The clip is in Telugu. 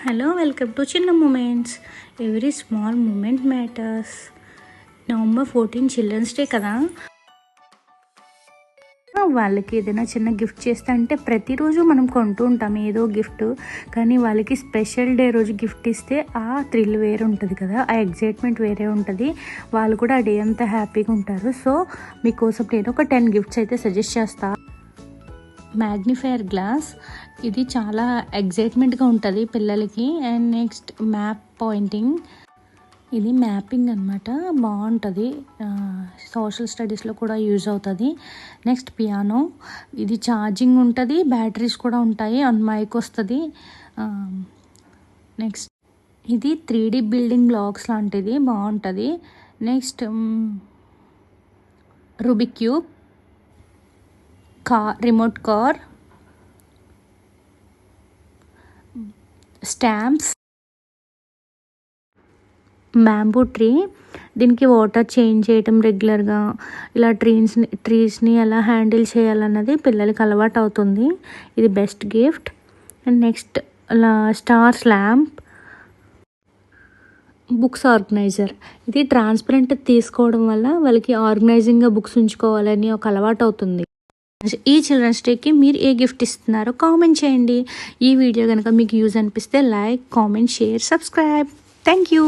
హలో, వెల్కమ్ టు చిన్న moments. Every small moment matters. November 14 children's day కదా. వాళ్ళకి ఏదైనా చిన్న గిఫ్ట్ చేస్తే అంటే ప్రతిరోజు మనం కొంటూ ఉంటాం ఏదో గిఫ్ట్, కానీ వాళ్ళకి స్పెషల్ డే రోజు గిఫ్ట్ ఇస్తే ఆ థ్రిల్ వేరే ఉంటుంది కదా, ఆ ఎగ్జైట్మెంట్ వేరే ఉంటుంది. వాళ్ళు కూడా ఆ డే అంతా హ్యాపీగా ఉంటారు. సో మీకోసం నేను ఒక 10 గిఫ్ట్స్ అయితే సజెస్ట్ చేస్తాను. మ్యాగ్నిఫైయర్ గ్లాస్, ఇది చాలా ఎగ్జైట్మెంట్గా ఉంటుంది పిల్లలకి. అండ్ నెక్స్ట్ మ్యాప్ పాయింటింగ్, ఇది మ్యాపింగ్ అనమాట, బాగుంటుంది, సోషల్ స్టడీస్లో కూడా యూజ్ అవుతుంది. నెక్స్ట్ పియానో, ఇది ఛార్జింగ్ ఉంటుంది, బ్యాటరీస్ కూడా ఉంటాయి, అండ్ మైక్ వస్తుంది. నెక్స్ట్ ఇది 3D బిల్డింగ్ బ్లాక్స్ లాంటిది, బాగుంటుంది. Next Rubik cube, remote car, stamps, bamboo tree, దీనికి వాటర్ చేంజ్ చేయటం రెగ్యులర్గా, ఇలా ట్రీస్ని ఎలా హ్యాండిల్ చేయాలన్నది పిల్లలకి అలవాటు అవుతుంది. ఇది best gift. And next stars lamp, books organiser, ఇది ట్రాన్స్పరెంట్ తీసుకోవడం వల్ల వాళ్ళకి ఆర్గనైజింగ్గా బుక్స్ ఉంచుకోవాలని ఒక అలవాటు అవుతుంది. ఈ చిల్డ్రన్స్ డేకి మీరు ఏ గిఫ్ట్ ఇస్తున్నారో కామెంట్ చేయండి. ఈ వీడియో కనుక మీకు యూజ్ అనిపిస్తే like, comment, share, subscribe. Thank you.